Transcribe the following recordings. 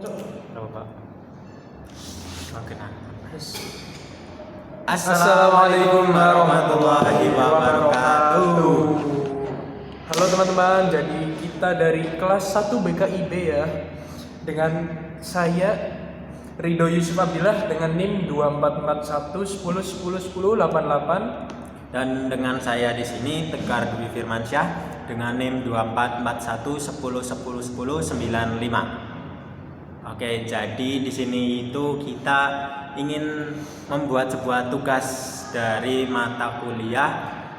Berapa Pak? Makin Assalamualaikum warahmatullahi wabarakatuh. Halo teman-teman, jadi kita dari kelas 1 BKIB ya, dengan saya Ridho Yusuf Abdillah dengan NIM 244110101088. Dan dengan saya di sini Tegar Dwi Firmansyah dengan NIM 244110101095. Oke, jadi di sini itu kita ingin membuat sebuah tugas dari mata kuliah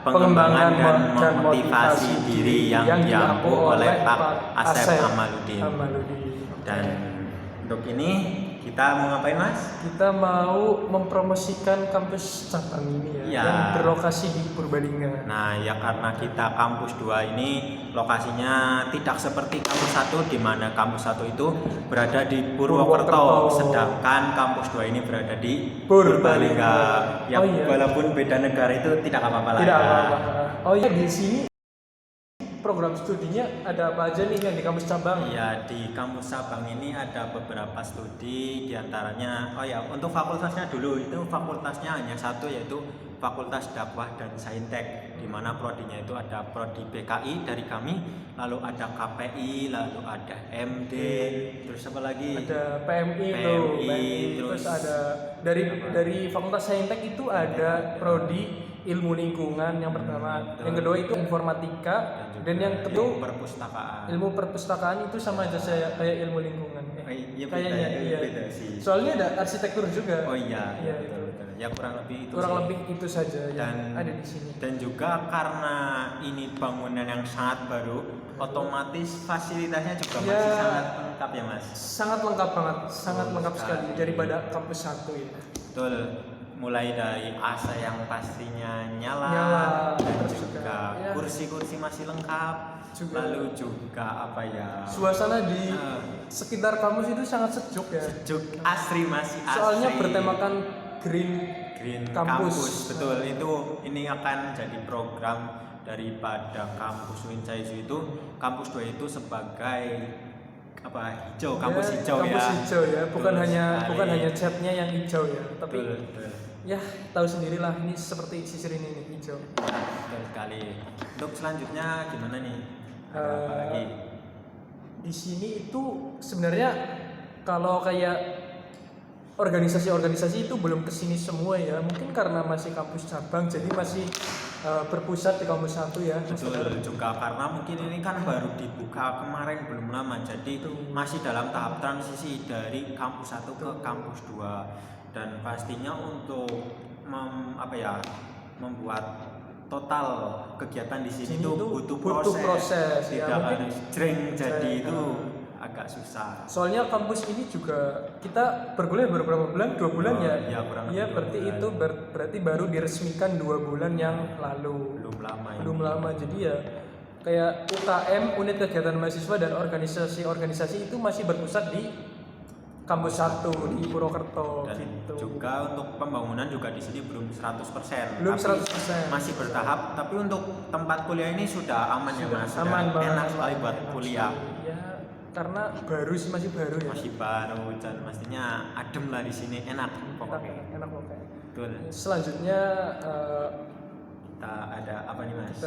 pengembangan dan motivasi diri yang diampu oleh Pak Asep Amaluddin. Dan untuk ini kita mau ngapain, Mas? Kita mau mempromosikan kampus cabang ini ya, yang berlokasi di Purbalingga. Nah, ya karena kita kampus 2 ini lokasinya tidak seperti kampus 1, di mana kampus 1 itu berada di Purwokerto, sedangkan kampus 2 ini berada di Purbalingga. Ya, walaupun beda negara itu tidak apa-apa lah. Tidak apa-apa. Oh iya, di sini program studinya ada apa aja nih yang di kampus cabang? Ya, di kampus cabang ini ada beberapa studi, diantaranya untuk fakultasnya dulu, itu fakultasnya hanya satu, yaitu Fakultas Dakwah dan Saintek, di mana prodinya itu ada prodi BKI dari kami, lalu ada KPI, lalu ada MD, terus apa lagi? Ada PMI, terus ada dari Fakultas Saintek itu ada prodi ilmu lingkungan yang pertama, yang kedua itu informatika, dan yang kedua ilmu perpustakaan itu sama aja kayak ilmu lingkungan. Kayaknya iya. Soalnya ada arsitektur juga. Oh iya. Betul. Ya kurang lebih itu saja yang ada di sini. Dan juga karena ini bangunan yang sangat baru, otomatis fasilitasnya juga masih sangat lengkap ya, Mas. Sangat lengkap banget, sangat lengkap sekali daripada kampus 1 ya. Betul. Mulai dari AC yang pastinya nyala dan juga kursi-kursi masih lengkap, lalu juga suasana di sekitar kampus itu sangat sejuk ya. Sejuk, asri, masih asri. Soalnya bertemakan green kampus. Betul, ini akan jadi program daripada kampus Wincaisu itu. Kampus 2 itu sebagai hijau, kampus hijau ya. Bukan hanya catnya yang hijau ya, tapi betul. Ya, tahu sendirilah, ini seperti sisir ini hijau. Betul sekali. Untuk selanjutnya gimana nih? Apa lagi? Di sini itu sebenarnya kalau kayak organisasi-organisasi itu belum kesini semua ya. Mungkin karena masih kampus cabang, jadi masih berpusat di kampus 1 ya. Betul juga karena mungkin ini kan baru dibuka kemarin, belum lama. Jadi masih dalam tahap transisi dari kampus 1 ke kampus 2. Dan pastinya untuk membuat total kegiatan di sini itu butuh proses. Tidak harus jreng jadi itu agak susah. Soalnya kampus ini juga kita berkuliah beberapa bulan, 2 bulan ya. Iya, berarti baru diresmikan 2 bulan yang lalu. Belum lama. Jadi ya kayak UKM, unit kegiatan mahasiswa dan organisasi-organisasi itu masih berpusat di kampus 1 di Purwokerto. Dan gitu. Juga untuk pembangunan juga di sini belum 100%. Belum 100%. Masih bertahap, tapi untuk tempat kuliah ini sudah aman ya, Mas. Aman banget. Enak sekali buat kuliah. Ya, karena masih baru ya. Masih baru dan pastinya adem lah di sini, enak pokoknya. Enak pokoknya. Betul. Selanjutnya kita ada apa nih, Mas?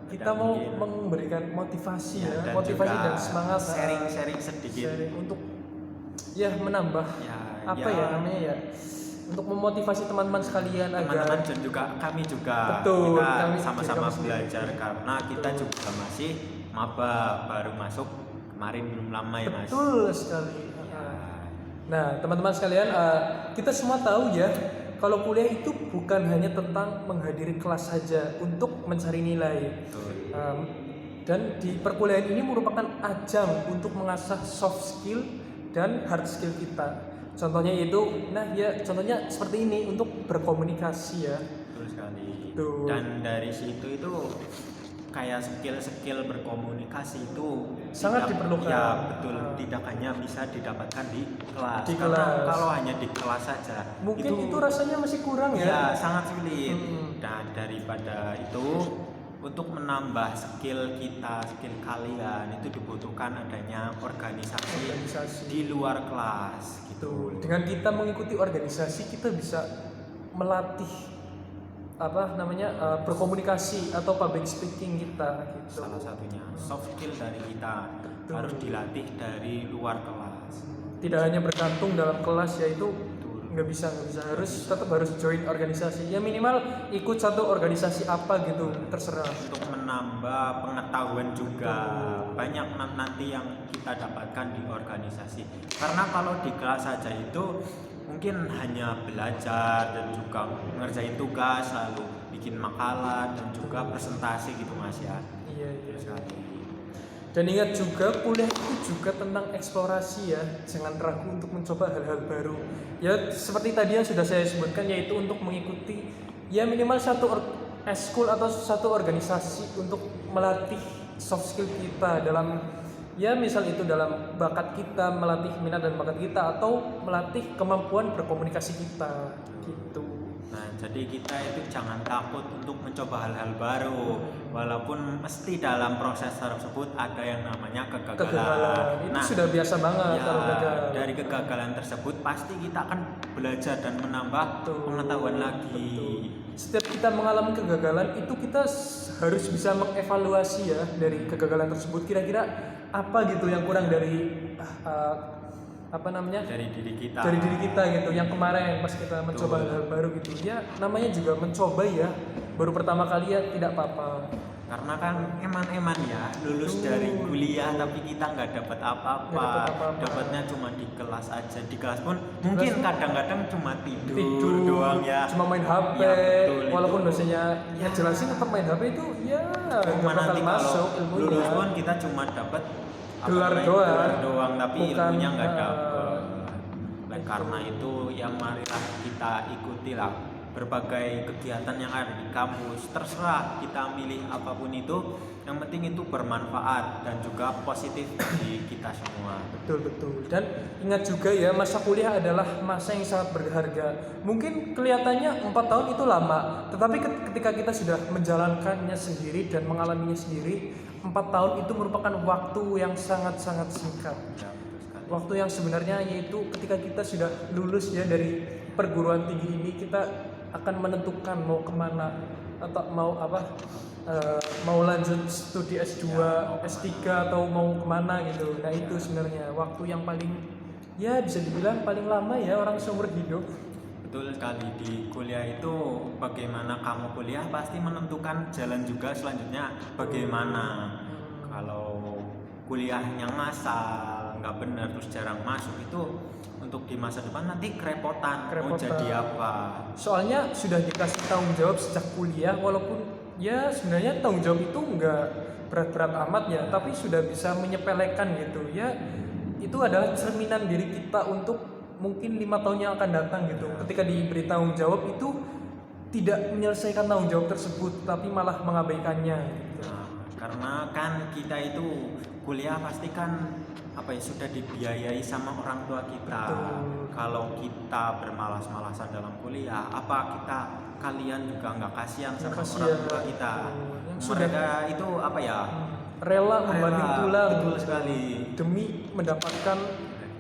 Kita mau memberikan motivasi motivasi dan semangat, sharing sedikit untuk menambah untuk memotivasi teman-teman sekalian teman-teman dan juga kami juga. Betul, kita sama-sama belajar karena kita juga masih maba, baru masuk kemarin, belum lama ya, Mas. Betul sekali. Nah, teman-teman sekalian, kita semua tahu ya kalau kuliah itu bukan hanya tentang menghadiri kelas saja untuk mencari nilai. Dan di perkuliahan ini merupakan ajang untuk mengasah soft skill dan hard skill kita. Contohnya contohnya seperti ini, untuk berkomunikasi ya. Betul sekali. Dan dari situ itu kayak skill berkomunikasi itu sangat diperlukan. Ya betul, tidak hanya bisa didapatkan di kelas. Karena kalau hanya di kelas saja mungkin itu rasanya masih kurang ya. Ya, sangat sulit. Dan daripada itu untuk menambah skill kita, skill kalian itu dibutuhkan adanya organisasi di luar kelas gitu. Dengan kita mengikuti organisasi kita bisa melatih berkomunikasi atau public speaking kita gitu. Salah satunya soft skill dari kita harus dilatih dari luar kelas. Tidak hanya bergantung dalam kelas, yaitu nggak bisa tetap harus join organisasi ya, minimal ikut satu organisasi apa gitu, terserah, untuk menambah pengetahuan juga. Banyak nanti yang kita dapatkan di organisasi, karena kalau di kelas saja itu mungkin hanya belajar dan juga ngerjain tugas, lalu bikin makalah dan juga presentasi gitu Mas ya. Iya sekali. Dan ingat juga, kuliah itu juga tentang eksplorasi ya. Jangan ragu untuk mencoba hal-hal baru. Ya seperti tadi yang sudah saya sebutkan, yaitu untuk mengikuti ya minimal satu eskul atau satu organisasi untuk melatih soft skill kita dalam ya misal itu dalam bakat kita, melatih minat dan bakat kita, atau melatih kemampuan berkomunikasi kita gitu. Nah, jadi kita itu jangan takut untuk mencoba hal-hal baru, walaupun mesti dalam proses tersebut ada yang namanya kegagalan. Itu sudah biasa banget ya, kalau gagal. Dari kegagalan tersebut pasti kita akan belajar dan menambah pengetahuan lagi. Setiap kita mengalami kegagalan itu kita harus bisa mengevaluasi ya dari kegagalan tersebut, kira-kira apa gitu yang kurang dari dari diri kita gitu, yang kemarin pas kita mencoba hal baru gitu ya, namanya juga mencoba ya, baru pertama kali ya tidak apa-apa, karena kan eman-eman ya lulus dari kuliah tapi kita nggak dapat apa-apa, dapatnya cuma di kelas aja. Di kelas pun mungkin kadang-kadang cuma tidur doang ya, cuma main HP ya, betul, walaupun dosennya ya jelasin tetap main HP itu ya cuma nanti masuk kalau ilmunya. lulus pun kita cuma dapat gelar doang tapi ilmunya nggak dapat. Karena itu yang marilah kita ikutilah berbagai kegiatan yang ada di kampus, terserah kita milih apapun itu, yang penting itu bermanfaat dan juga positif bagi kita semua. Betul. Dan ingat juga ya, masa kuliah adalah masa yang sangat berharga. Mungkin kelihatannya 4 tahun itu lama, tetapi ketika kita sudah menjalankannya sendiri dan mengalaminya sendiri, 4 tahun itu merupakan waktu yang sangat-sangat singkat. Waktu yang sebenarnya yaitu ketika kita sudah lulus ya dari perguruan tinggi ini, kita akan menentukan mau kemana atau mau lanjut studi S2, S3 atau mau kemana gitu. Nah itu sebenarnya waktu yang paling ya bisa dibilang paling lama ya orang seumur hidup. Betul sekali, di kuliah itu bagaimana kamu kuliah pasti menentukan jalan juga selanjutnya bagaimana. Kalau kuliahnya ngasal, nggak benar, terus jarang masuk, itu untuk di masa depan nanti kerepotan. Mau jadi apa. Soalnya sudah dikasih tanggung jawab sejak kuliah, walaupun ya sebenarnya tanggung jawab itu nggak berat-berat amat ya, tapi sudah bisa menyepelekan gitu ya. Itu adalah cerminan diri kita untuk mungkin 5 tahun yang akan datang gitu. Ketika diberi tanggung jawab itu tidak menyelesaikan tanggung jawab tersebut, tapi malah mengabaikannya gitu. Karena kan kita itu kuliah pasti kan sudah dibiayai sama orang tua kita. Kalau kita bermalas-malasan dalam kuliah, kalian juga nggak kasihan sama orang tua kita. Mereka itu rela membanting tulang. Betul sekali. Demi mendapatkan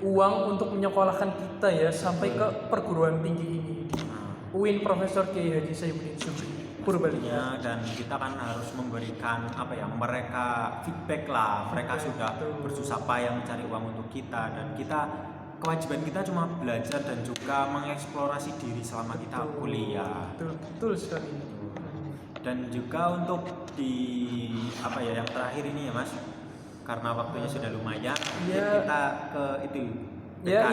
uang untuk menyekolahkan kita ya sampai ke perguruan tinggi ini di UIN Profesor Kiai Haji Saifuddin Subri Purbalingga. Dan kita kan harus memberikan mereka feedback lah. Mereka sudah bersusah payah mencari uang untuk kita, dan kewajiban kita cuma belajar dan juga mengeksplorasi diri selama kita kuliah. Betul sekali. Dan juga untuk yang terakhir ini ya Mas, karena waktunya sudah lumayan, kita ke itu. Ya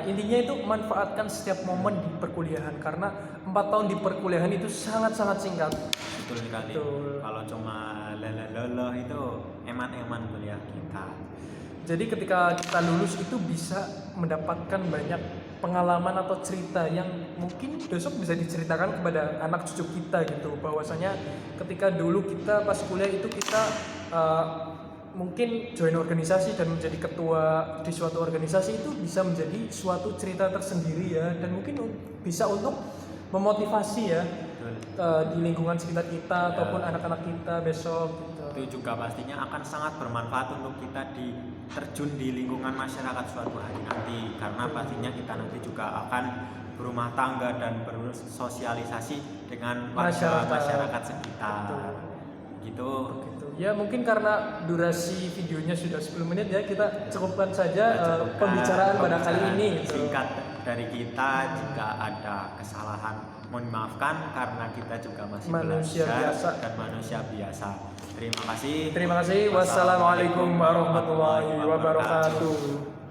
intinya itu manfaatkan setiap momen di perkuliahan, karena 4 tahun di perkuliahan itu sangat-sangat singkat. Betul sekali. Kalau cuma lolo itu eman-eman kuliah kita. Jadi ketika kita lulus itu bisa mendapatkan banyak pengalaman atau cerita yang mungkin besok bisa diceritakan kepada anak cucu kita gitu, bahwasanya ketika dulu kita pas kuliah itu kita mungkin join organisasi dan menjadi ketua di suatu organisasi itu bisa menjadi suatu cerita tersendiri ya, dan mungkin bisa untuk memotivasi ya betul. di lingkungan sekitar kita ataupun anak-anak kita besok gitu. Itu juga pastinya akan sangat bermanfaat untuk kita terjun di lingkungan masyarakat suatu hari nanti, karena pastinya kita nanti juga akan berumah tangga dan bersosialisasi dengan masyarakat sekitar. Gitu. Ya mungkin karena durasi videonya sudah 10 menit ya, kita cukupkan saja pembicaraan pada kali ini gitu. Singkat dari kita, jika ada kesalahan mohon maafkan karena kita juga masih manusia belajar biasa dan manusia biasa. Terima kasih. Wassalamualaikum warahmatullahi wabarakatuh.